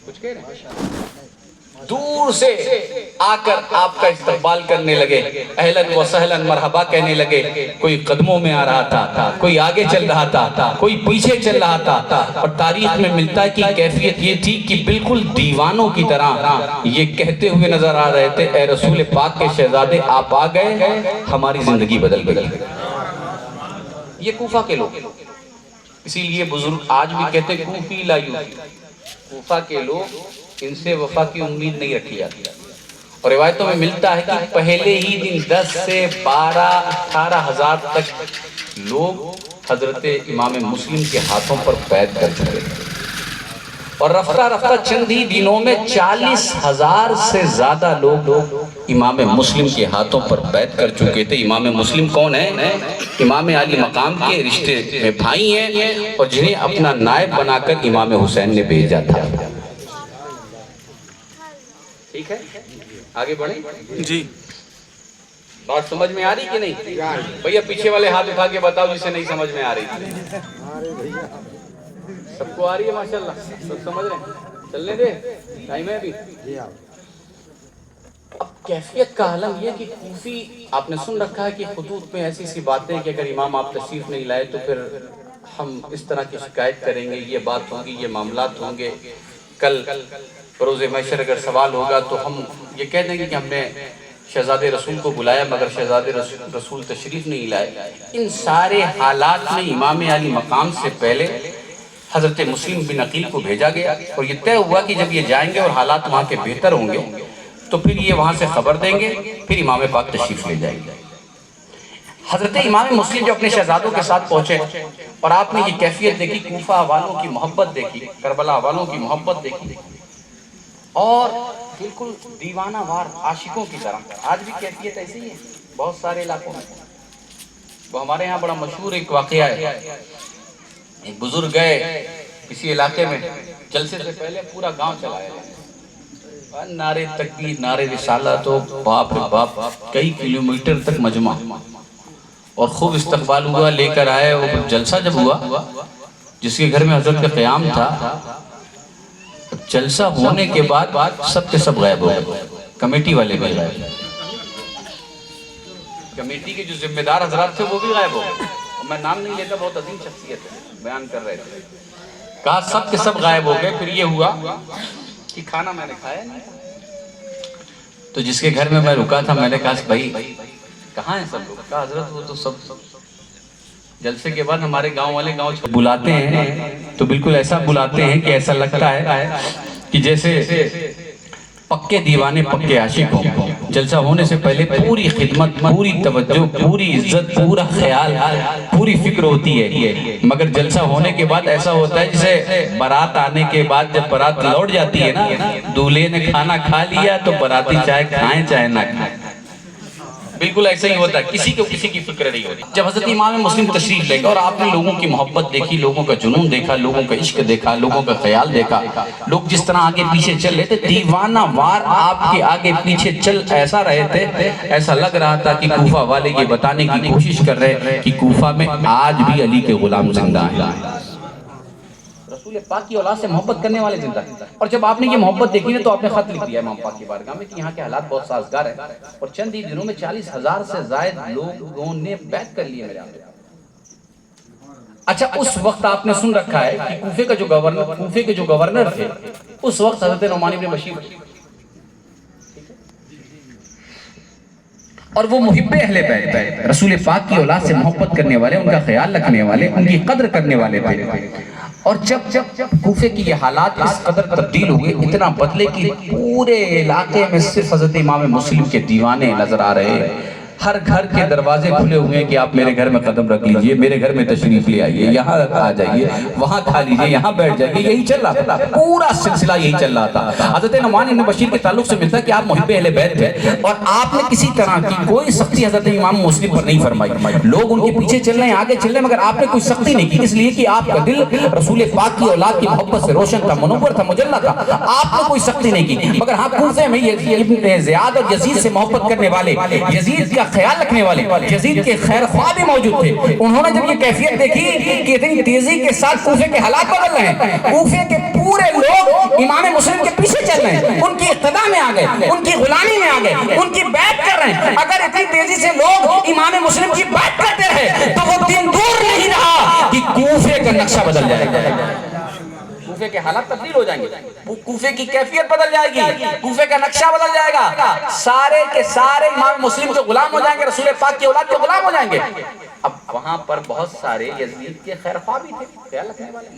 کچھ کہہ رہے ہیں؟ دور سے آ کر آپ کا استقبال کرنے لگے، اہلاً و سہلاً مرحبا کہنے لگے۔ کوئی قدموں میں آ رہا تھا، کوئی آگے چل رہا تھا، کوئی پیچھے چل رہا تھا، اور تاریخ میں ملتا ہے کہ کیفیت یہ تھی کہ بالکل دیوانوں کی طرح یہ کہتے ہوئے نظر آ رہے تھے، اے رسول پاک کے شہزادے آپ آ گئے، ہماری زندگی بدل گئی۔ یہ کوفہ کے لوگ، اسی لیے بزرگ آج بھی کہتے ہیں کوفی لا یوفی، کوفہ کے لوگ ان سے وفا کی امید نہیں رکھی جاتی۔ اور روایتوں میں ملتا ہے کہ پہلے ہی دن 10 سے 12-18 ہزار تک لوگ حضرت امام مسلم کے ہاتھوں پر بیعت کر چکے تھے، اور رفتہ رفتہ چند ہی دنوں میں 40,000 سے زیادہ لوگ امام مسلم کے ہاتھوں پر بیعت کر چکے تھے۔ امام مسلم کون ہیں؟ امام علی مقام کے رشتے میں بھائی ہیں، اور جنہیں اپنا نائب بنا کر امام حسین نے بھیجا تھا۔ ٹھیک ہے، آگے بڑھیں جی۔ بات سمجھ میں آ رہی کہ نہیں؟ بھئیہ پیچھے والے ہاتھ اٹھا کے بتاؤ جسے نہیں سمجھ میں آ رہی۔ سب کو آ رہی ہے ماشاءاللہ، سب سمجھ رہے ہیں؟ چلنے دے، ٹائم ہے ابھی۔ اب کیفیت کا عالم یہ کہ کوفی آپ نے سن رکھا ہے کہ خطوط میں ایسی سی باتیں کہ اگر امام آپ تشریف نہیں لائے تو پھر ہم اس طرح کی شکایت کریں گے، یہ بات ہوگی، یہ معاملات ہوں گے، کل روز محشر اگر سوال ہوگا تو ہم یہ کہہ دیں گے کہ ہم نے شہزاد رسول کو بلایا مگر شہزاد رسول تشریف نہیں لائے۔ ان سارے حالات میں امام علی مقام سے پہلے حضرت مسلم بن عقیل کو بھیجا گیا، اور یہ طے ہوا کہ جب یہ جائیں گے اور حالات وہاں کے بہتر ہوں گے تو پھر یہ وہاں سے خبر دیں گے، پھر امام پاک تشریف لے جائیں گے۔ حضرت امام مسلم جو اپنے شہزادوں کے ساتھ پہنچے اور آپ نے یہ کیفیت دیکھی، کوفہ والوں کی محبت دیکھی، کربلا والوں کی محبت دیکھی، اور بالکل دیوانہ وار عاشقوں کی طرح۔ آج بھی کیفیت ایسی ہے بہت سارے علاقوں میں۔ وہ ہمارے یہاں بڑا مشہور ایک واقعہ ہے، ایک بزرگ گئے کسی علاقے میں، جلسے سے پہلے پورا گاؤں چلایا گیا، نعرے تکبیر، نعرے رسالہ، تو باپ رے باپ کئی کلومیٹر تک مجمع، اور خوب استقبال ہوا، لے کر آئے۔ وہ جلسہ جب ہوا، جس کے گھر میں حضرت کا قیام تھا، جلسہ ہونے کے بعد سب کے سب غائب ہو گئے، کمیٹی والے بھی غائب، کمیٹی کے جو ذمہ دار حضرات تھے وہ بھی غائب ہو گئے، اور میں نام نہیں لیتا، بہت عظیم شخصیت ہے، بیان کر رہے تھے، کہا سب کے سب غائب ہو گئے۔ پھر یہ ہوا کہ کھانا میں نے کھایا نہیں، تو جس کے گھر میں رکا تھا میں نے کہا بھائی کہاں ہیں سب لوگ؟ کہا حضرت وہ تو سب جلسے کے بعد ہمارے گاؤں والے گاؤں بلاتے ہیں تو بالکل ایسا بلاتے ہیں کہ ایسا لگتا ہے کہ جیسے پکے دیوانے پکے عاشق ہوں۔ جلسہ ہونے سے پہلے پوری خدمت، پوری توجہ، پوری عزت، پورا خیال، پوری فکر ہوتی ہے، مگر جلسہ ہونے کے بعد ایسا ہوتا ہے جیسے بارات آنے کے بعد جب بارات لوٹ جاتی ہے نا، دولہے نے کھانا کھا لیا تو باراتی چاہے کھائیں چاہے نہ کھائیں، بالکل ایسا ہی ہوتا ہے، کسی کو کسی کی فکر نہیں ہوتی۔ جب حضرت امام مسلم تشریف لے گئے اور آپ نے لوگوں کی محبت دیکھی، لوگوں کا جنون دیکھا، لوگوں کا عشق دیکھا، لوگوں کا خیال دیکھا، لوگ جس طرح آگے پیچھے چل رہے تھے، دیوانہ وار آپ کے آگے پیچھے چل ایسا رہے تھے، ایسا لگ رہا تھا کہ کوفہ والے یہ بتانے کی کوشش کر رہے کہ کوفہ میں آج بھی علی کے غلام زندہ ہیں، رسول پاک کی اولاد سے محبت کرنے والے زندہ ہیں۔ اور جب آپ نے یہ محبت دیکھی نا تو آپ نے خط لکھ دیا امام پاک کی بارگاہ میں کہ یہاں کے حالات بہت سازگار ہیں، اور چند ہی دنوں میں 40,000 سے زائد لوگوں نے بیعت کر لیے میرے آقا۔ اچھا اس وقت آپ نے سن رکھا ہے کہ کوفے کے جو گورنر تھے اس وقت حضرت نعمان بن بشیر، اور وہ محب اہل بیت، رسول پاک کی اولاد سے محبت کرنے والے، ان کا خیال رکھنے والے، ان کی قدر کرنے والے تھے۔ اور جب کوفے کی یہ حالات اس قدر تبدیل ہوئے، اتنا بدلے کہ پورے علاقے میں صرف حضرت امام مسلم کے دیوانے نظر آ رہے ہیں، ہر گھر کے دروازے کھلے ہوئے ہیں کہ آپ میرے گھر میں قدم رکھ لیجئے، میرے گھر میں تشریف لے آئیے، یہاں آ جائیے، وہاں کھا لیجئے، یہاں بیٹھ جائیے، یہی چل رہا تھا، پورا سلسلہ یہی چل رہا تھا۔ حضرت نعمان بن بشیر کے تعلق سے ملتا ہے کہ آپ محب اہل بیت تھے، اور آپ نے کسی طرح کی کوئی سختی حضرت امام مسلم پر نہیں فرمائی۔ لوگ ان کے پیچھے چل رہے ہیں، آگے چل رہے ہیں، مگر آپ نے کوئی سختی نہیں کی، اس لیے کہ آپ کا دل رسول پاک کی اولاد کی محبت سے روشن تھا، منور تھا، مجلہ تھا، آپ نے کوئی سختی نہیں کی۔ مگر ہاں کوفے میں ابن زیاد اور یزید سے محبت کرنے والے، یزید کا خیال رکھنے والے، یزید کے خیر خواہ بھی موجود تھے۔ انہوں نے جب یہ کیفیت دیکھی کہ اتنی تیزی کے ساتھ کوفے کے حالات بدل رہے ہیں، کوفے کے پورے لوگ امام مسلم کے پیچھے چل رہے ہیں، ان کی اقتداء میں آ گئے، ان کی غلامی میں آ گئے، ان کی بیعت کر رہے ہیں. اگر اتنی تیزی سے لوگ امام مسلم کی بیعت کرتے رہے تو وہ دن دور نہیں رہا کہ کوفے کا نقشہ بدل جائے گا. کوفے کے حالات تبدیل ہو جائیں گے، کوفے کی کیفیت بدل جائے گی، کوفے کا نقشہ بدل جائے گا. سارے کے سارے امام مسلم کے غلام ہو جائیں گے، رسول پاک کی اولاد کے غلام ہو جائیں گے. اب وہاں پر بہت سارے یزید کے خیر خواہ بھی تھے، خیال رکھنے والے.